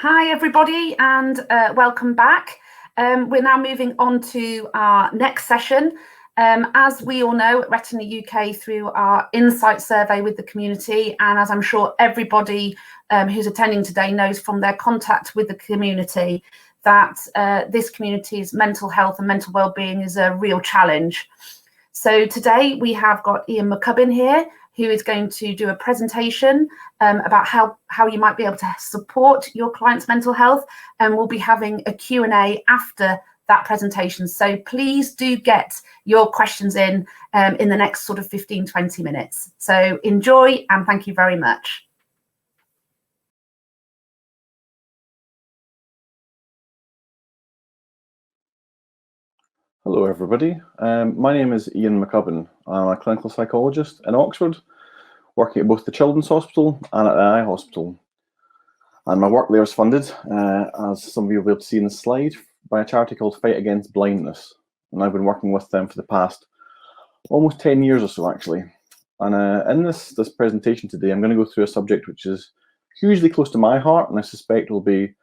Hi everybody, and welcome back. We're now moving on to our next session. As we all know at Retina UK through our insight survey with the community, and as I'm sure everybody who's attending today knows from their contact with the community, that this community's mental health and mental well-being is a real challenge. So today we have got McCubbin here, who is going to do a presentation about how you might be able to support your client's mental health, and we'll be having a Q&A after that presentation. So please do get your questions in the next sort of 15-20 minutes. So enjoy, and thank you very much. Hello everybody, my name is Ian McCubbin. I'm a clinical psychologist in Oxford, working at both the Children's Hospital and at the Eye Hospital. And my work there is funded, as some of you will be able to see in the slide, by a charity called Fight Against Blindness. And I've been working with them for the past almost 10 years or so actually. And in this presentation today, I'm going to go through a subject which is hugely close to my heart, and I suspect will be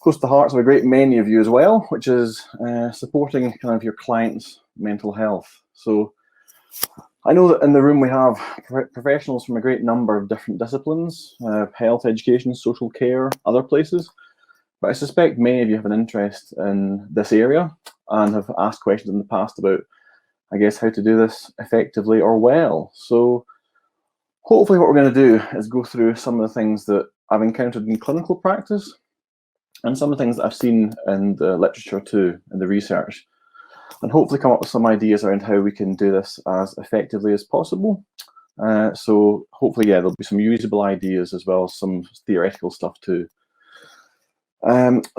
close to the hearts of a great many of you as well, which is supporting kind of your client's mental health. So I know that in the room we have professionals from a great number of different disciplines, health, education, social care, other places, but I suspect many of you have an interest in this area and have asked questions in the past about, I guess, how to do this effectively or well. So hopefully what we're going to do is go through some of the things that I've encountered in clinical practice, and some of the things that I've seen in the literature too, in the research, and hopefully come up with some ideas around how we can do this as effectively as possible. So hopefully, yeah, there'll be some usable ideas as well as some theoretical stuff too.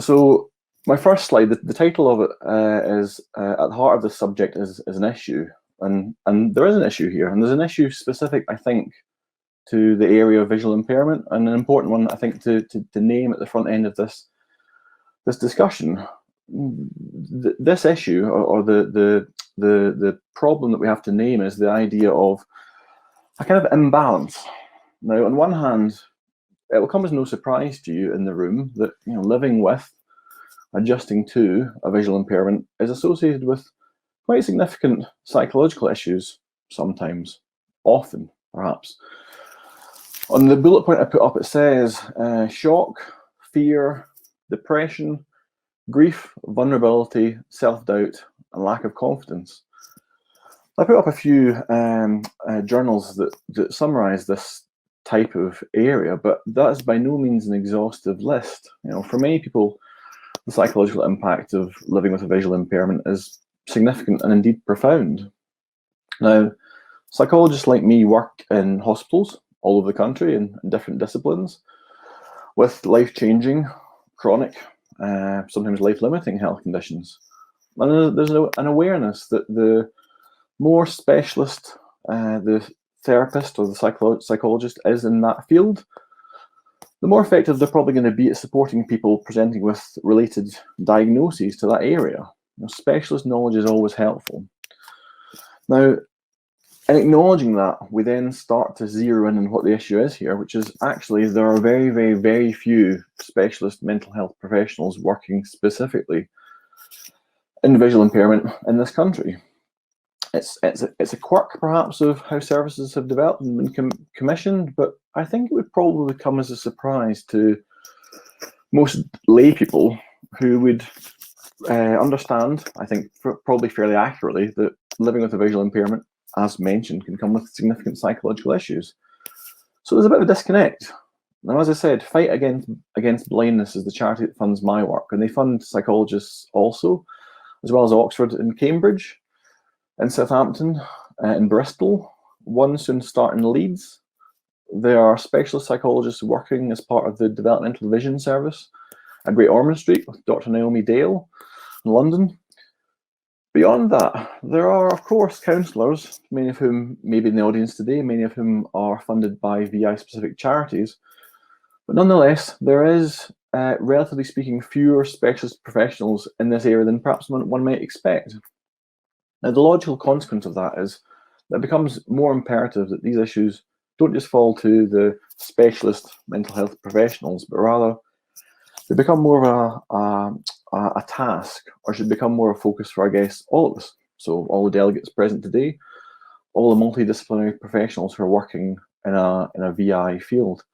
So my first slide, the title of it is at the heart of the subject is an issue, and there is an issue here, and there's an issue specific, I think, to the area of visual impairment, and an important one, I think, to name at the front end of this discussion. This issue, or the problem that we have to name, is the idea of a kind of imbalance. Now, on one hand, it will come as no surprise to you in the room that living with, adjusting to a visual impairment is associated with quite significant psychological issues, sometimes, often, perhaps. On the bullet point I put up, it says shock, fear, depression, grief, vulnerability, self-doubt, and lack of confidence. I put up a few journals that summarize this type of area, but that is by no means an exhaustive list. For many people, the psychological impact of living with a visual impairment is significant and indeed profound. Now, psychologists like me work in hospitals all over the country in different disciplines with life-changing, chronic, sometimes life-limiting health conditions. And there's an awareness that the more specialist the therapist or the psychologist is in that field, the more effective they're probably going to be at supporting people presenting with related diagnoses to that area. Specialist knowledge is always helpful. Now, in acknowledging that, we then start to zero in on what the issue is here, which is actually there are very, very, very few specialist mental health professionals working specifically in visual impairment in this country. It's a quirk, perhaps, of how services have developed and been commissioned, but I think it would probably come as a surprise to most lay people who would understand, I think probably fairly accurately, that living with a visual impairment, as mentioned, can come with significant psychological issues. So there's a bit of a disconnect. Now, as I said, Fight Against Blindness is the charity that funds my work, and they fund psychologists also, as well as Oxford and Cambridge, in Southampton, in Bristol, one soon to start in Leeds. There are specialist psychologists working as part of the Developmental Vision Service at Great Ormond Street with Dr. Naomi Dale in London. Beyond that, there are, of course, counsellors, many of whom may be in the audience today, many of whom are funded by VI-specific charities. But nonetheless, there is, relatively speaking, fewer specialist professionals in this area than perhaps one might expect. Now, the logical consequence of that is that it becomes more imperative that these issues don't just fall to the specialist mental health professionals, but rather they become more of a task, or should become more of a focus for, I guess, all of us. So all the delegates present today, all the multidisciplinary professionals who are working in a VI field.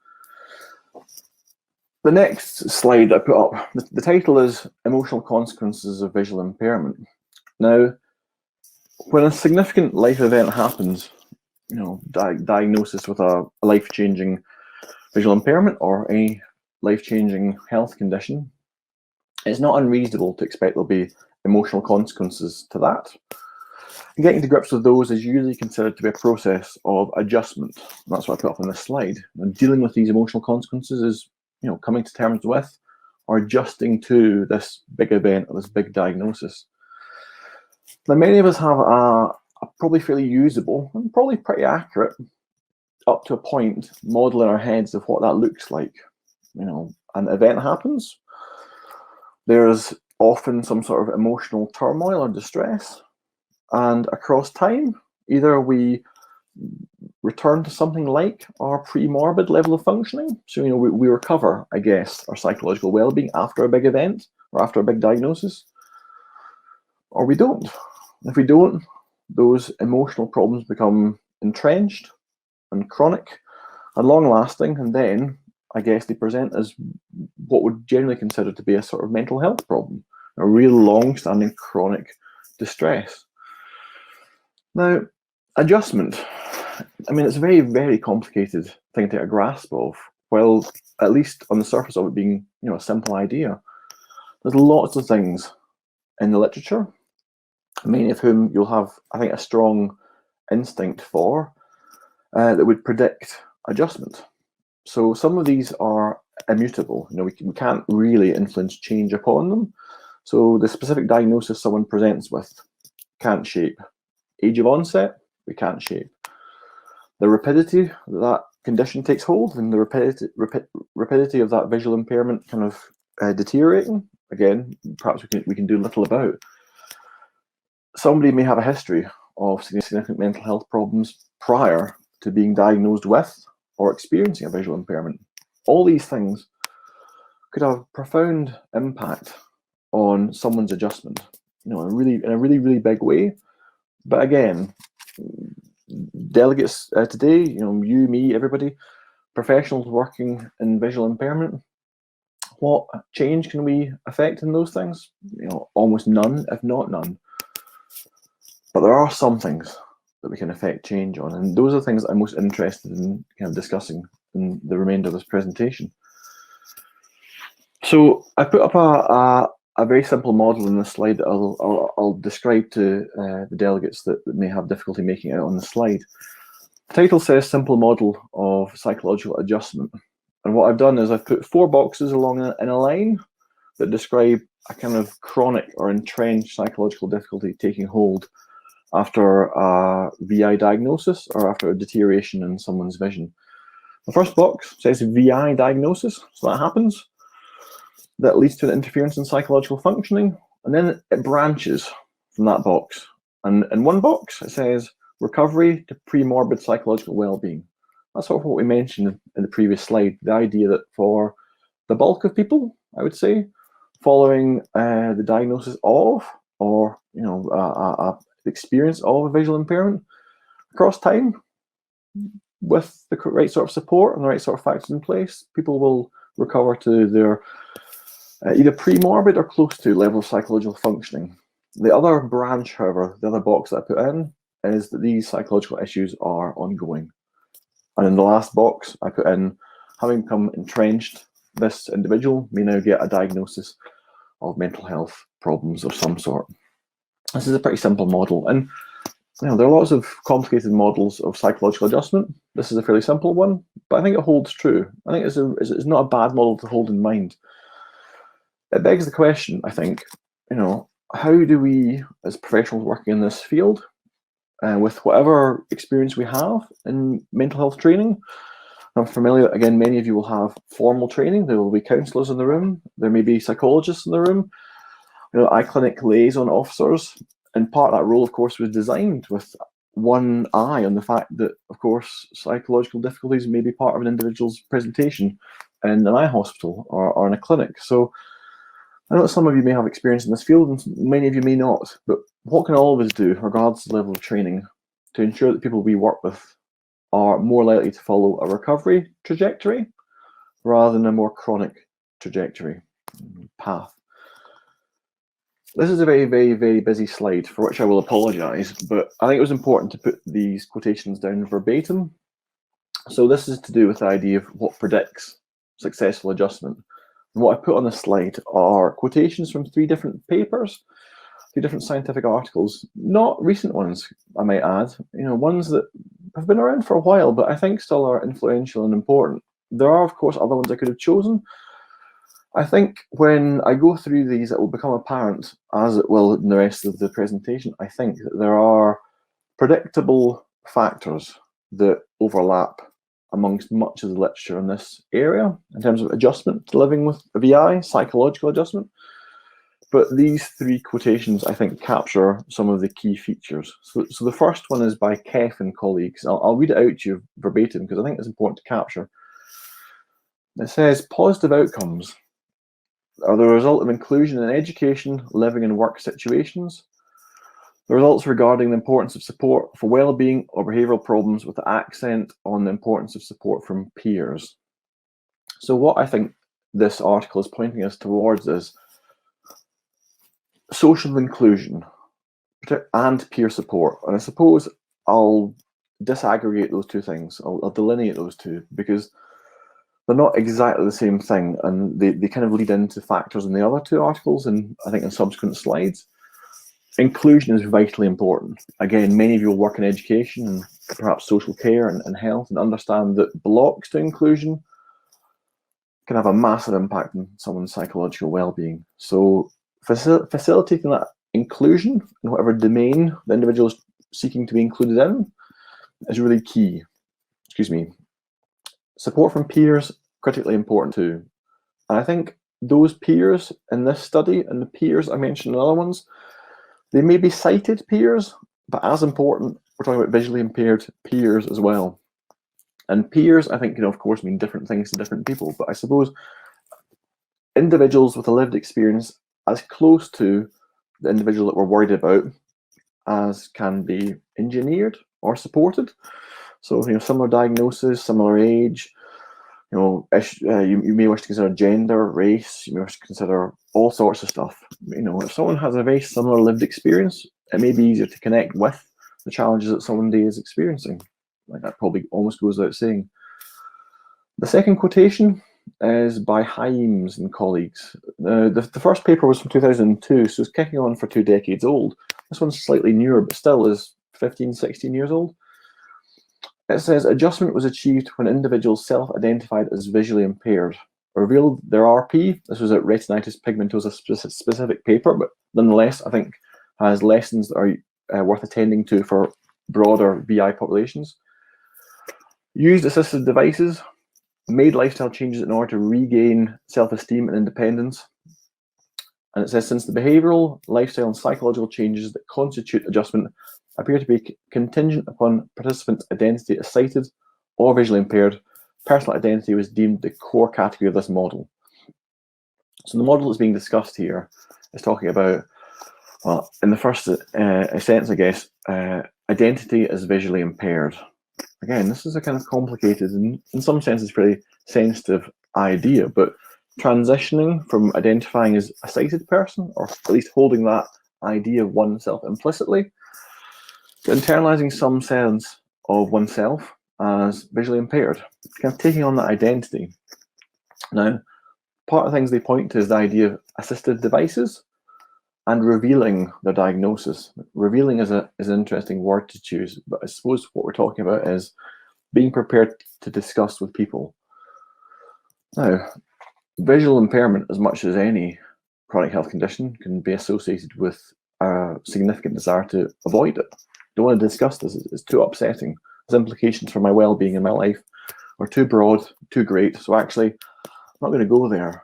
The next slide I put up, the title is Emotional Consequences of Visual Impairment. Now, when a significant life event happens, diagnosis with a life-changing visual impairment or any life-changing health condition, it's not unreasonable to expect there'll be emotional consequences to that. And getting to grips with those is usually considered to be a process of adjustment. And that's what I put up on this slide. And dealing with these emotional consequences is, coming to terms with or adjusting to this big event or this big diagnosis. Now, many of us have a probably fairly usable and probably pretty accurate, up to a point, model in our heads of what that looks like. An event happens. There's often some sort of emotional turmoil or distress. And across time, either we return to something like our pre-morbid level of functioning. So, we recover, I guess, our psychological well-being after a big event or after a big diagnosis, or we don't. If we don't, those emotional problems become entrenched and chronic and long-lasting, and then, I guess, they present as what would generally consider to be a sort of mental health problem, a real long-standing chronic distress. Now, adjustment, it's a very, very complicated thing to get a grasp of. Well, at least on the surface of it being, a simple idea. There's lots of things in the literature, many of whom you'll have, I think, a strong instinct for, that would predict adjustment. So some of these are immutable. We can't really influence change upon them. So the specific diagnosis someone presents with can't shape. Age of onset, we can't shape. The rapidity that condition takes hold and the rapidity of that visual impairment kind of deteriorating, again, perhaps we can do little about. Somebody may have a history of significant mental health problems prior to being diagnosed with or experiencing a visual impairment. All these things could have profound impact on someone's adjustment, in a really, really big way. But again, delegates today, you, me, everybody, professionals working in visual impairment, what change can we affect in those things? Almost none, if not none. But there are some things that we can affect change on, and those are the things I'm most interested in kind of discussing in the remainder of this presentation. So I put up a very simple model in this slide that I'll describe to the delegates that may have difficulty making it out on the slide. The title says Simple Model of Psychological Adjustment. And what I've done is I've put 4 boxes along in a line that describe a kind of chronic or entrenched psychological difficulty taking hold after a VI diagnosis or after a deterioration in someone's vision. The first box says VI diagnosis, so that happens. That leads to an interference in psychological functioning, and then it branches from that box. And in one box, it says recovery to pre-morbid psychological well-being. That's sort of what we mentioned in the previous slide, the idea that for the bulk of people, I would say, following the diagnosis of, or a experience of a visual impairment, across time, with the right sort of support and the right sort of factors in place, people will recover to their either pre-morbid or close to level of psychological functioning. The other branch, however, the other box that I put in, is that these psychological issues are ongoing. And in the last box, I put in, having become entrenched, this individual may now get a diagnosis of mental health problems of some sort. This is a pretty simple model, and there are lots of complicated models of psychological adjustment. This is a fairly simple one, but I think it holds true. I think it's not a bad model to hold in mind. It begs the question, I think, how do we, as professionals working in this field, with whatever experience we have in mental health training, I'm familiar, again, many of you will have formal training. There will be counsellors in the room. There may be psychologists in the room. iClinic liaison officers. And part of that role, of course, was designed with one eye on the fact that, of course, psychological difficulties may be part of an individual's presentation in an eye hospital or in a clinic. So I know some of you may have experience in this field and many of you may not, but what can all of us do, regardless of the level of training, to ensure that people we work with are more likely to follow a recovery trajectory rather than a more chronic trajectory path? This is a very, very, very busy slide, for which I will apologise, but I think it was important to put these quotations down verbatim. So this is to do with the idea of what predicts successful adjustment. And what I put on this slide are quotations from 3 different papers, 3 different scientific articles, not recent ones, I might add, ones that have been around for a while, but I think still are influential and important. There are, of course, other ones I could have chosen. I think when I go through these, it will become apparent, as it will in the rest of the presentation, I think that there are predictable factors that overlap amongst much of the literature in this area in terms of adjustment to living with a VI, psychological adjustment. But these 3 quotations, I think, capture some of the key features. So the first one is by Keff and colleagues. I'll read it out to you verbatim because I think it's important to capture. It says, positive outcomes are the result of inclusion in education, living and work situations. The results regarding the importance of support for well-being or behavioural problems with the accent on the importance of support from peers. So what I think this article is pointing us towards is social inclusion and peer support. And I suppose I'll disaggregate those 2 things. I'll delineate those 2 because they're not exactly the same thing, and they kind of lead into factors in the other 2 articles, and I think in subsequent slides. Inclusion is vitally important. Again, many of you will work in education and perhaps social care and health and understand that blocks to inclusion can have a massive impact on someone's psychological well-being. So facilitating that inclusion in whatever domain the individual is seeking to be included in is really key. Support from peers, critically important too. And I think those peers in this study and the peers I mentioned in other ones, they may be sighted peers, but as important, we're talking about visually impaired peers as well. And peers, I think, of course, mean different things to different people, but I suppose individuals with a lived experience as close to the individual that we're worried about as can be engineered or supported. So, similar diagnosis, similar age, you may wish to consider gender, race, you may wish to consider all sorts of stuff. If someone has a very similar lived experience, it may be easier to connect with the challenges that someone is experiencing. Like that probably almost goes without saying. The second quotation is by Himes and colleagues. The first paper was from 2002, so it's kicking on for 2 decades old. This one's slightly newer, but still is 15, 16 years old. It says, adjustment was achieved when individuals self-identified as visually impaired, revealed their RP. This was a retinitis pigmentosa specific paper, but nonetheless, I think has lessons that are worth attending to for broader VI populations. Used assisted devices, made lifestyle changes in order to regain self-esteem and independence. And it says, since the behavioural, lifestyle and psychological changes that constitute adjustment appear to be contingent upon participants' identity as sighted or visually impaired, personal identity was deemed the core category of this model. So the model that's being discussed here is talking about, well, in the first sense, I guess, identity as visually impaired. Again, this is a kind of complicated and in some senses pretty sensitive idea, but transitioning from identifying as a sighted person, or at least holding that idea of oneself implicitly, to internalizing some sense of oneself as visually impaired, kind of taking on that identity. Now, part of the things they point to is the idea of assisted devices and revealing their diagnosis. Revealing is an interesting word to choose, but I suppose what we're talking about is being prepared to discuss with people. Now, visual impairment, as much as any chronic health condition, can be associated with a significant desire to avoid it. Don't want to discuss this, it's too upsetting. Its implications for my well-being in my life are too broad, too great, so actually I'm not going to go there.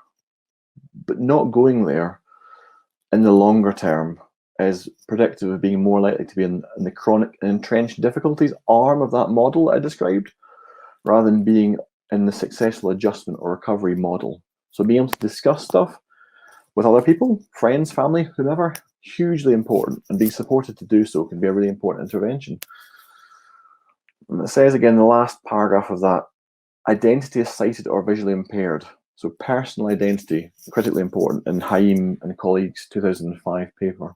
But not going there in the longer term is predictive of being more likely to be in the chronic and entrenched difficulties arm of that model that I described, rather than being in the successful adjustment or recovery model. So being able to discuss stuff with other people, friends, family, whomever, hugely important, and being supported to do so can be a really important intervention. And it says again in the last paragraph of that, identity is sighted or visually impaired. So personal identity, critically important in Haim and colleagues' 2005 paper.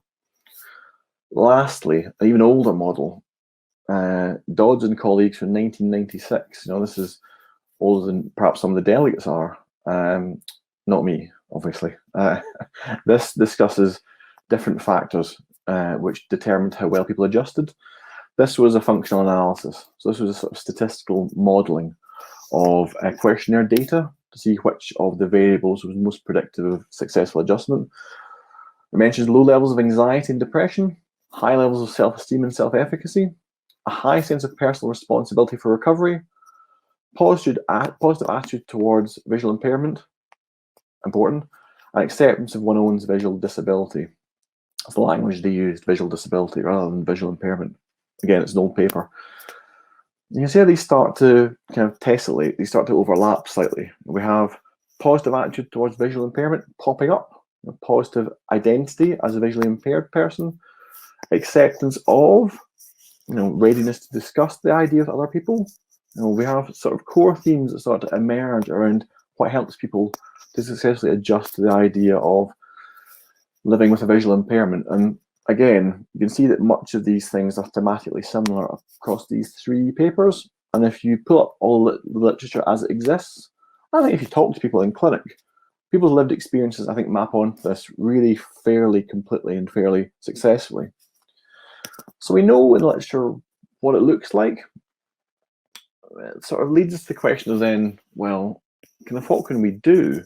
Lastly, an even older model, Dodds and colleagues from 1996. This is older than perhaps some of the delegates are. Not me, obviously. This discusses different factors which determined how well people adjusted. This was a functional analysis. So this was a sort of statistical modeling of questionnaire data to see which of the variables was most predictive of successful adjustment. It mentions low levels of anxiety and depression, high levels of self-esteem and self-efficacy, a high sense of personal responsibility for recovery, positive attitude towards visual impairment, important, and acceptance of one's own visual disability. That's the language they used, visual disability rather than visual impairment. Again, it's an old paper. You can see how these start to kind of tessellate, they start to overlap slightly. We have positive attitude towards visual impairment popping up, positive identity as a visually impaired person, acceptance of, readiness to discuss the idea with other people. We have sort of core themes that start to emerge around what helps people to successfully adjust to the idea of living with a visual impairment. And again, you can see that much of these things are thematically similar across these three papers. And if you pull up all the literature as it exists, I think if you talk to people in clinic, people's lived experiences, I think, map onto this really fairly completely and fairly successfully. So we know in literature what it looks like. It sort of leads us to the question of then, well, what can we do?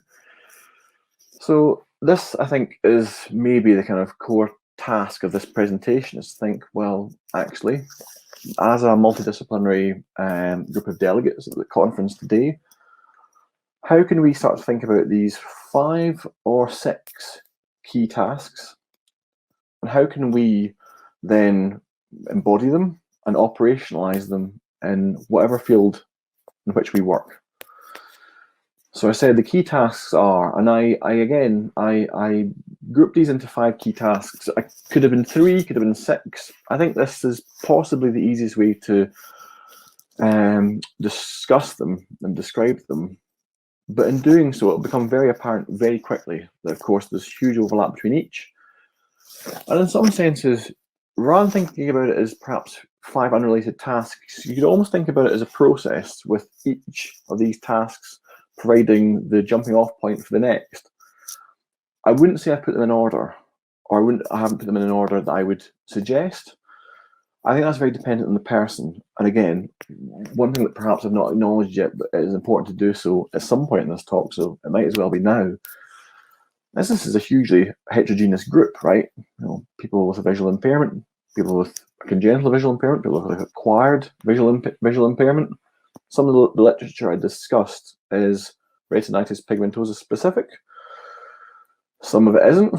So this, I think, is maybe the kind of core task of this presentation, is to think, well, actually, as a multidisciplinary group of delegates at the conference today, how can we start to think about these 5 or 6 key tasks, and how can we then embody them and operationalize them in whatever field in which we work? So I said the key tasks are, and I grouped these into 5 key tasks. I could have been 3, could have been 6. I think this is possibly the easiest way to discuss them and describe them. But in doing so, it'll become very apparent very quickly that, of course, there's huge overlap between each. And in some senses, rather than thinking about it as perhaps 5 unrelated tasks, you could almost think about it as a process, with each of these tasks providing the jumping off point for the next. I wouldn't say I put them in order, or I haven't put them in an order that I would suggest. I think that's very dependent on the person. And again, one thing that perhaps I've not acknowledged yet, but it is important to do so at some point in this talk, so it might as well be now, as this is a hugely heterogeneous group, right? People with a visual impairment, people with congenital visual impairment, people with acquired visual impairment. Some of the literature I discussed is retinitis pigmentosa specific. Some of it isn't.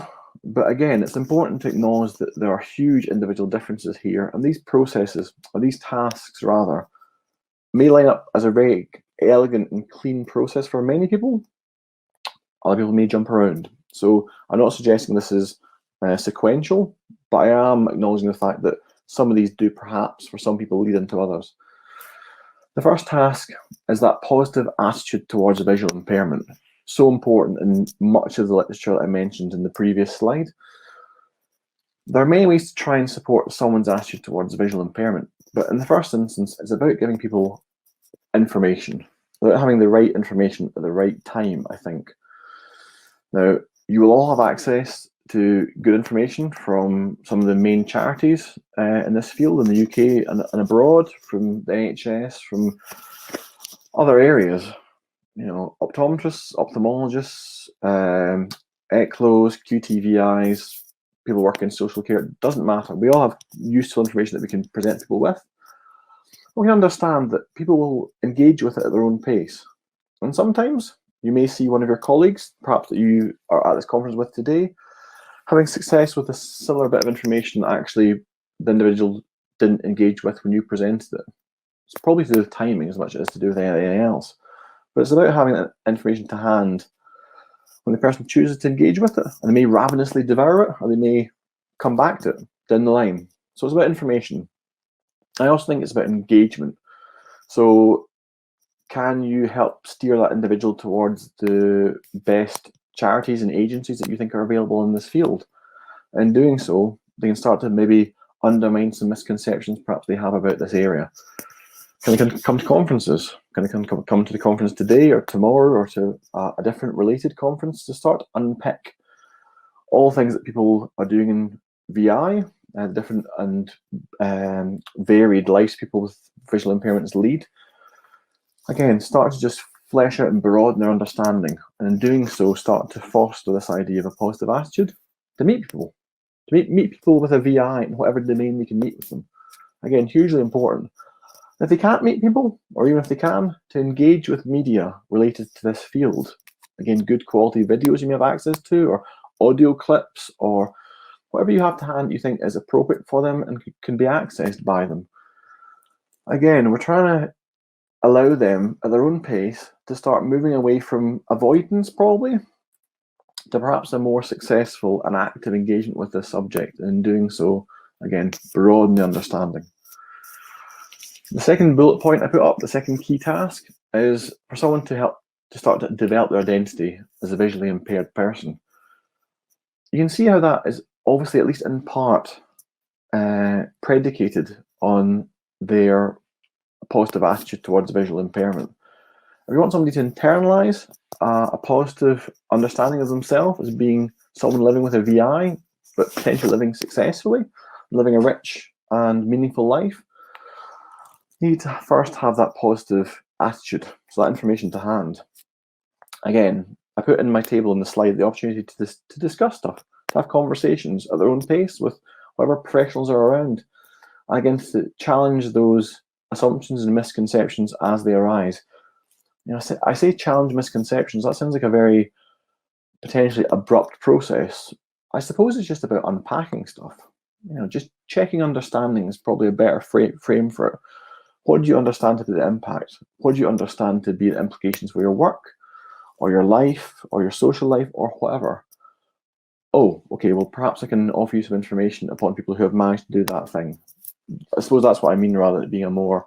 But again, it's important to acknowledge that there are huge individual differences here, and these processes, or these tasks rather, may line up as a very elegant and clean process for many people. Other people may jump around. So I'm not suggesting this is sequential, but I am acknowledging the fact that some of these do perhaps, for some people, lead into others. The first task is that positive attitude towards a visual impairment. So important in much of the literature that I mentioned in the previous slide. There are many ways to try and support someone's attitude towards visual impairment, but in the first instance, it's about giving people information, about having the right information at the right time, I think. Now, you will all have access to good information from some of the main charities in this field in the UK and abroad, from the NHS, from other areas. Optometrists, ophthalmologists, ECLOs, QTVIs, people working in social care, it doesn't matter. We all have useful information that we can present people with. We understand that people will engage with it at their own pace. And sometimes you may see one of your colleagues, perhaps that you are at this conference with today, having success with a similar bit of information that actually the individual didn't engage with when you presented it. It's probably to do with timing as much as to do with anything else. but it's about having that information to hand when the person chooses to engage with it, and they may ravenously devour it, or they may come back to it down the line. So it's about information. I also think it's about engagement. So can you help steer that individual towards the best charities and agencies that you think are available in this field? In doing so, they can start to maybe undermine some misconceptions perhaps they have about this area. Can they come to conferences? Can they come to the conference today or tomorrow, or to a different related conference, to start to unpick all things that people are doing in VI, different and varied lives people with visual impairments lead. Again, start to just flesh out and broaden their understanding, and in doing so, start to foster this idea of a positive attitude to meet people, meet people with a VI in whatever domain they can meet with them. Again, hugely important. If they can't meet people, or even if they can, to engage with media related to this field. Again, good quality videos you may have access to, or audio clips, or whatever you have to hand you think is appropriate for them and can be accessed by them. Again, we're trying to allow them at their own pace to start moving away from avoidance, probably, to perhaps a more successful and active engagement with this subject, and in doing so, again, broaden the understanding. The second bullet point I put up, the second key task, is for someone to help to start to develop their identity as a visually impaired person. You can see how that is obviously, at least in part, predicated on their positive attitude towards visual impairment. If you want somebody to internalize a positive understanding of themselves as being someone living with a VI, but potentially living successfully, living a rich and meaningful life, you need to first have that positive attitude, so that information to hand. Again, I put in my table in the slide the opportunity to discuss stuff, to have conversations at their own pace with whatever professionals are around, and again, to challenge those assumptions and misconceptions as they arise. You know, I say challenge misconceptions. That sounds like a very potentially abrupt process. I suppose it's just about unpacking stuff. You know, just checking understanding is probably a better frame for it. What do you understand to be the impact? What do you understand to be the implications for your work, or your life, or your social life, or whatever? Oh, okay, well, perhaps I can offer you some information upon people who have managed to do that thing. I suppose that's what I mean, rather than being a more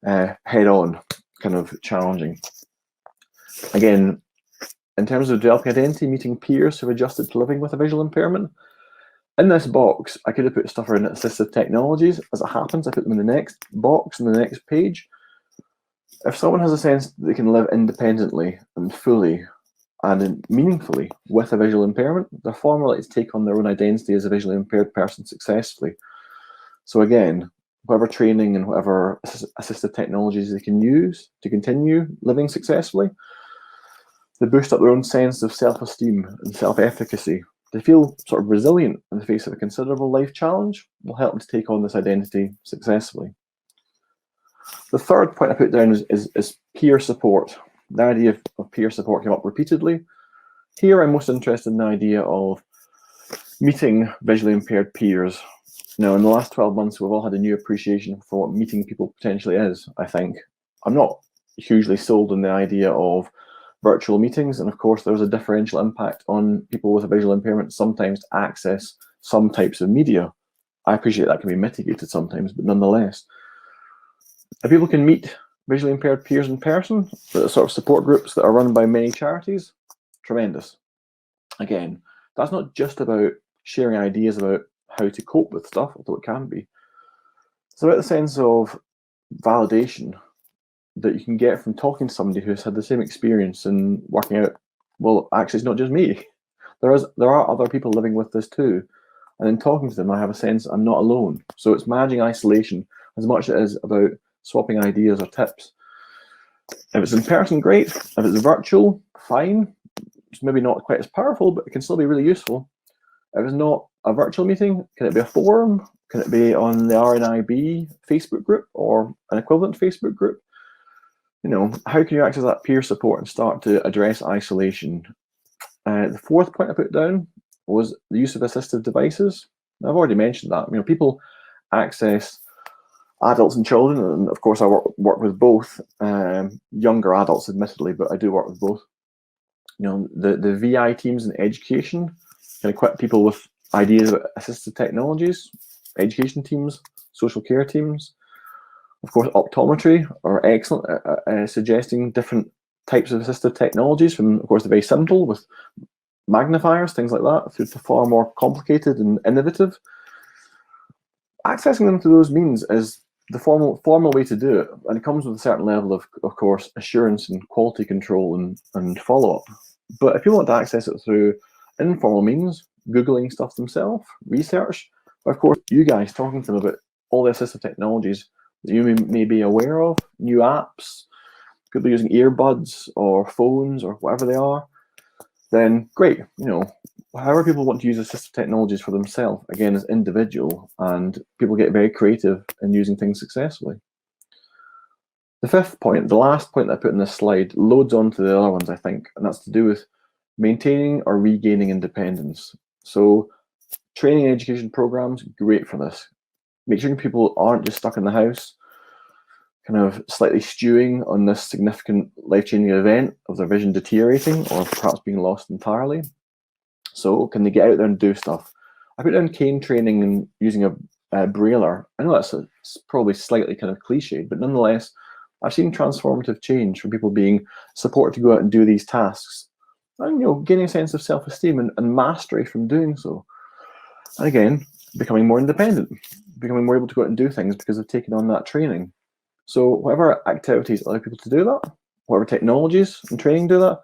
head-on kind of challenging. Again, in terms of developing identity, meeting peers who have adjusted to living with a visual impairment, in this box, I could have put stuff around assistive technologies. As it happens, I put them in the next box, in the next page. If someone has a sense that they can live independently and fully and meaningfully with a visual impairment, they're far more likely to take on their own identity as a visually impaired person successfully. So again, whatever training and whatever assistive technologies they can use to continue living successfully, they boost up their own sense of self-esteem and self-efficacy. To feel sort of resilient in the face of a considerable life challenge will help them to take on this identity successfully. The third point I put down is peer support. The idea of peer support came up repeatedly. Here I'm most interested in the idea of meeting visually impaired peers. Now, in the last 12 months, we've all had a new appreciation for what meeting people potentially is, I think. I'm not hugely sold on the idea of virtual meetings, and of course there's a differential impact on people with a visual impairment sometimes to access some types of media. I appreciate that can be mitigated sometimes, but nonetheless, if people can meet visually impaired peers in person, the sort of support groups that are run by many charities, tremendous. Again, that's not just about sharing ideas about how to cope with stuff, although it can be. It's about the sense of validation that you can get from talking to somebody who's had the same experience and working out, well, actually, it's not just me. There are other people living with this too. And in talking to them, I have a sense I'm not alone. So it's managing isolation as much as it is about swapping ideas or tips. If it's in person, great. If it's virtual, fine. It's maybe not quite as powerful, but it can still be really useful. If it's not a virtual meeting, can it be a forum? Can it be on the RNIB Facebook group or an equivalent Facebook group? You know, how can you access that peer support and start to address isolation? The fourth point I put down was the use of assistive devices. Now, I've already mentioned that. You know, people access adults and children, and of course I work with both, younger adults admittedly, but I do work with both. The VI teams in education can equip people with ideas about assistive technologies, education teams, social care teams. Of course, optometry are excellent at suggesting different types of assistive technologies, from, of course, the very simple with magnifiers, things like that, through to far more complicated and innovative. Accessing them to those means is the formal way to do it, and it comes with a certain level of course, assurance and quality control and follow-up. But if you want to access it through informal means, Googling stuff themselves, research, of course, you guys talking to them about all the assistive technologies that you may be aware of, new apps, could be using earbuds or phones or whatever they are, then great. However people want to use assistive technologies for themselves, again, is individual, and people get very creative in using things successfully. The fifth point, the last point that I put in this slide, loads onto the other ones, I think, and that's to do with maintaining or regaining independence. So training and education programs, great for this. Make sure people aren't just stuck in the house, kind of slightly stewing on this significant life-changing event of their vision deteriorating or perhaps being lost entirely. So can they get out there and do stuff? I put down cane training and using a brailler. I know that's probably slightly kind of cliched, but nonetheless, I've seen transformative change from people being supported to go out and do these tasks, and gaining a sense of self-esteem and mastery from doing so. And again, becoming more independent, becoming more able to go out and do things because they've taken on that training. So whatever activities allow people to do that, whatever technologies and training do that,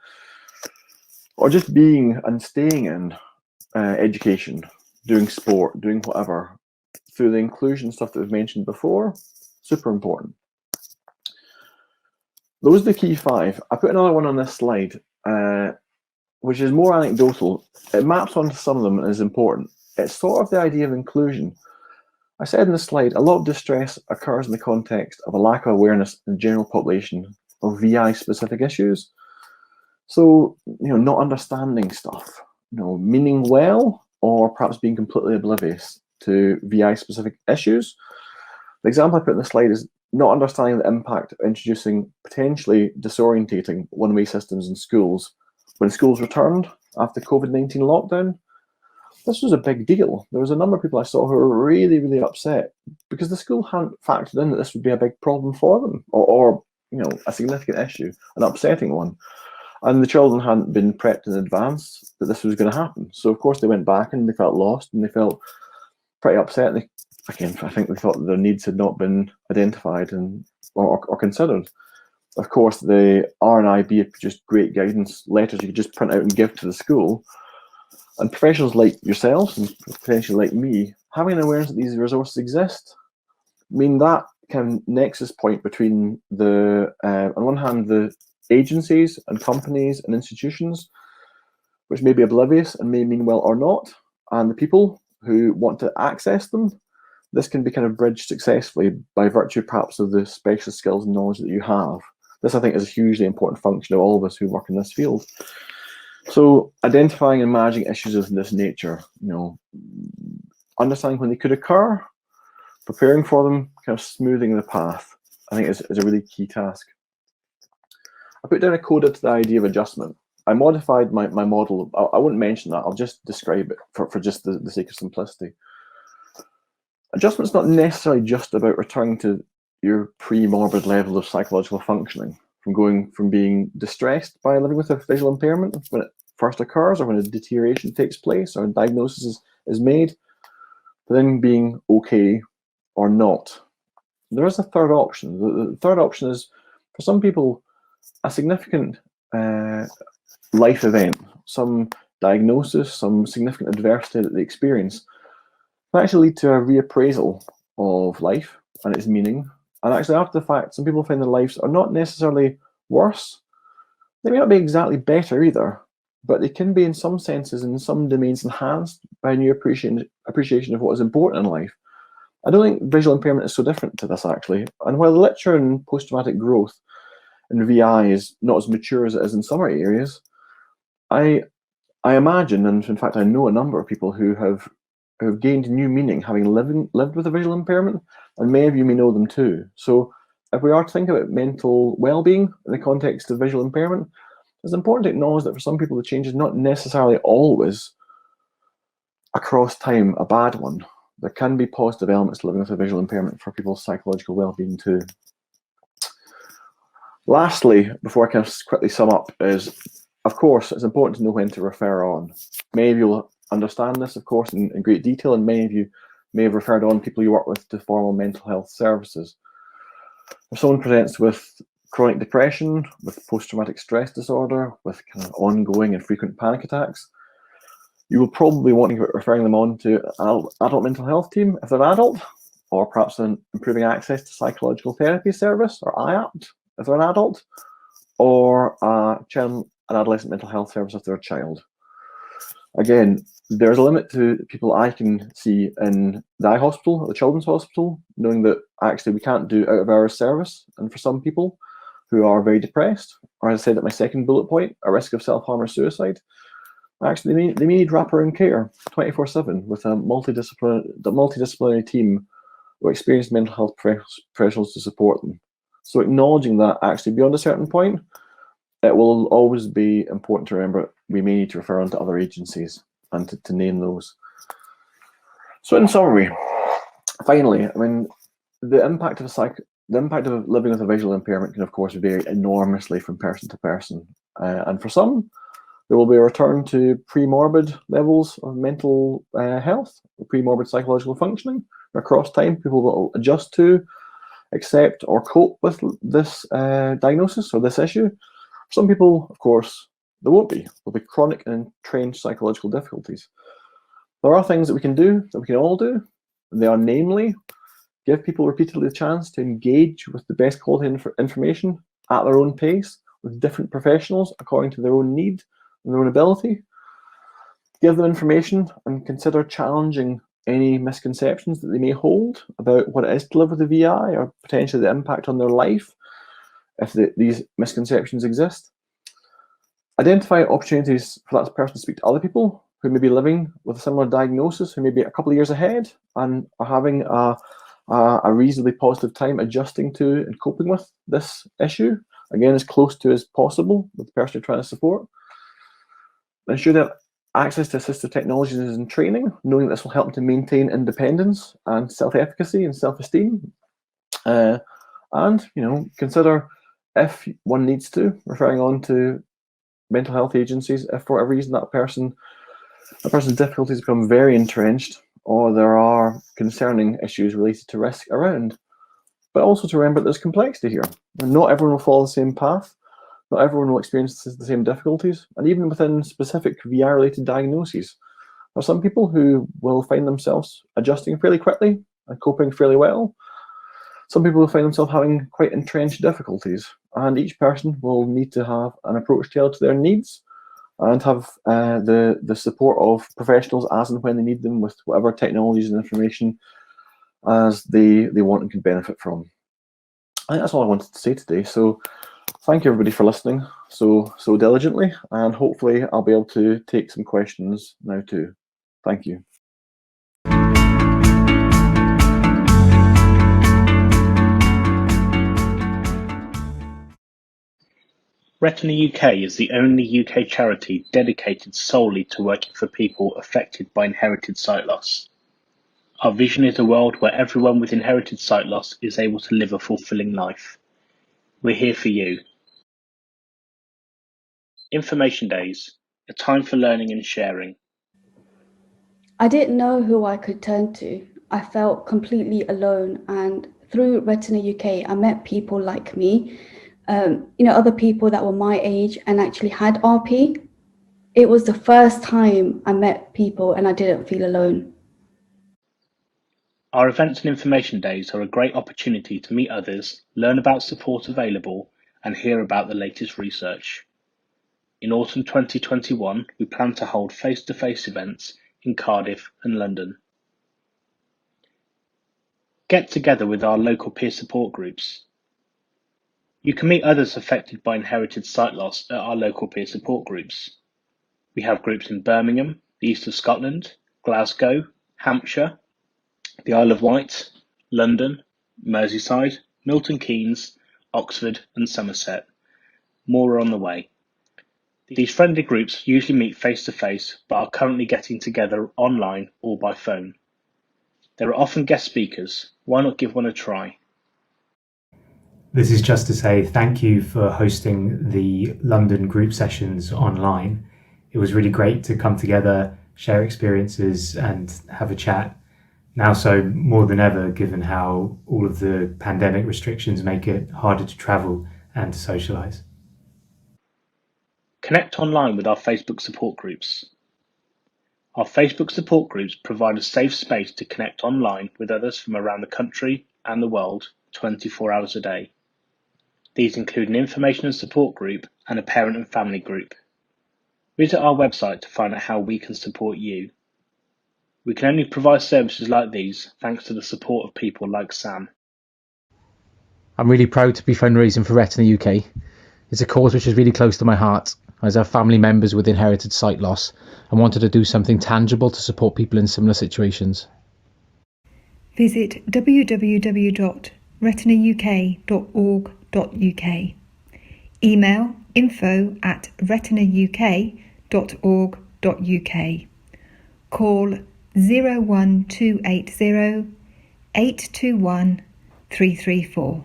or just being and staying in education, doing sport, doing whatever, through the inclusion stuff that we've mentioned before, super important. Those are the key 5. I put another one on this slide, which is more anecdotal. It maps onto some of them and is important. It's sort of the idea of inclusion. I said in the slide, a lot of distress occurs in the context of a lack of awareness in the general population of VI-specific issues. So, not understanding stuff, meaning well, or perhaps being completely oblivious to VI-specific issues. The example I put in the slide is not understanding the impact of introducing potentially disorientating one-way systems in schools. When schools returned after COVID-19 lockdown, this was a big deal. There was a number of people I saw who were really, really upset because the school hadn't factored in that this would be a big problem for them, or a significant issue, an upsetting one. And the children hadn't been prepped in advance that this was going to happen. So of course they went back and they felt lost and they felt pretty upset. And again, I think they thought that their needs had not been identified or considered. Of course, the R&IB had produced great guidance letters you could just print out and give to the school. And professionals like yourselves and potentially like me, having an awareness that these resources exist, mean that kind of nexus point between the, on one hand, the agencies and companies and institutions, which may be oblivious and may mean well or not, and the people who want to access them, this can be kind of bridged successfully by virtue perhaps of the specialist skills and knowledge that you have. This, I think, is a hugely important function of all of us who work in this field. So identifying and managing issues of this nature, understanding when they could occur, preparing for them, kind of smoothing the path, I think is a really key task. I put down a coda to the idea of adjustment. I modified my model. I wouldn't mention that. I'll just describe it for just the sake of simplicity. Adjustment's not necessarily just about returning to your pre-morbid level of psychological functioning, from being distressed by living with a visual impairment when it first occurs, or when a deterioration takes place, or a diagnosis is made, but then being okay or not. There is a third option. The third option is, for some people, a significant life event, some diagnosis, some significant adversity that they experience, can actually lead to a reappraisal of life and its meaning. And actually, after the fact, some people find their lives are not necessarily worse. They may not be exactly better either, but they can be, in some senses, in some domains, enhanced by a new appreciation of what is important in life. I don't think visual impairment is so different to this, actually. And while the literature in post-traumatic growth in VI is not as mature as it is in some areas, I imagine, and in fact I know a number of people who have who have gained new meaning having lived with a visual impairment, and many of you may know them too. So if we are to think about mental well-being in the context of visual impairment, it's important to acknowledge that for some people the change is not necessarily always across time a bad one. There can be positive elements to living with a visual impairment for people's psychological well-being too. Lastly, before I kind of quickly sum up, is of course it's important to know when to refer on. Many of you will understand this, of course, in great detail, and many of you may have referred on people you work with to formal mental health services. If someone presents with chronic depression, with post-traumatic stress disorder, with kind of ongoing and frequent panic attacks, you will probably want to be referring them on to an adult mental health team if they're an adult, or perhaps an improving access to psychological therapy service, or IAPT, if they're an adult, or an adolescent mental health service if they're a child. Again, there's a limit to people I can see in the eye hospital, or the children's hospital, knowing that actually we can't do out-of-hours service. And for some people who are very depressed, or as I said at my second bullet point, a risk of self-harm or suicide, actually they may need wraparound care 24/7 with a multidisciplinary team of experienced mental health professionals to support them. So acknowledging that actually beyond a certain point, it will always be important to remember we may need to refer on to other agencies and to name those. So in summary, finally, I mean, the impact of living with a visual impairment can of course vary enormously from person to person. And for some, there will be a return to pre-morbid levels of mental health, pre-morbid psychological functioning. Across time, people will adjust to, accept, or cope with this diagnosis or this issue. For some people, of course, there won't be. There'll be chronic and entrenched psychological difficulties. There are things that we can do, that we can all do. They are namely, give people repeatedly the chance to engage with the best quality information at their own pace, with different professionals according to their own need and their own ability. Give them information and consider challenging any misconceptions that they may hold about what it is to live with a VI, or potentially the impact on their life if these misconceptions exist. Identify opportunities for that person to speak to other people who may be living with a similar diagnosis, who may be a couple of years ahead and are having a reasonably positive time adjusting to and coping with this issue, again, as close to as possible with the person you're trying to support. Ensure that access to assistive technologies is in training, knowing that this will help them to maintain independence and self-efficacy and self-esteem. And consider, if one needs to, referring on to mental health agencies if for whatever reason that person's difficulties become very entrenched, or there are concerning issues related to risk around. But also to remember there's complexity here. Not everyone will follow the same path. Not everyone will experience the same difficulties, and even within specific VI-related diagnoses, there are some people who will find themselves adjusting fairly quickly and coping fairly well. Some people will find themselves having quite entrenched difficulties, and each person will need to have an approach tailored to their needs and have the support of professionals as and when they need them with whatever technologies and information as they want and can benefit from. I think that's all I wanted to say today. So thank you everybody for listening so diligently, and hopefully I'll be able to take some questions now too. Thank you. Retina UK is the only UK charity dedicated solely to working for people affected by inherited sight loss. Our vision is a world where everyone with inherited sight loss is able to live a fulfilling life. We're here for you. Information Days, a time for learning and sharing. I didn't know who I could turn to. I felt completely alone, and through Retina UK, I met people like me, other people that were my age and actually had RP. It was the first time I met people and I didn't feel alone. Our events and information days are a great opportunity to meet others, learn about support available, and hear about the latest research. In autumn 2021, we plan to hold face-to-face events in Cardiff and London. Get together with our local peer support groups. You can meet others affected by inherited sight loss at our local peer support groups. We have groups in Birmingham, the east of Scotland, Glasgow, Hampshire, the Isle of Wight, London, Merseyside, Milton Keynes, Oxford and Somerset. More are on the way. These friendly groups usually meet face-to-face but are currently getting together online or by phone. There are often guest speakers. Why not give one a try? This is just to say thank you for hosting the London group sessions online. It was really great to come together, share experiences and have a chat. Now so more than ever, given how all of the pandemic restrictions make it harder to travel and to socialise. Connect online with our Facebook support groups. Our Facebook support groups provide a safe space to connect online with others from around the country and the world 24 hours a day. These include an information and support group and a parent and family group. Visit our website to find out how we can support you. We can only provide services like these thanks to the support of people like Sam. I'm really proud to be fundraising for Retina UK. It's a cause which is really close to my heart, as I have family members with inherited sight loss and wanted to do something tangible to support people in similar situations. Visit www.retinauk.org.uk. Email info@retinauk.org.uk. Call 01280 821 334.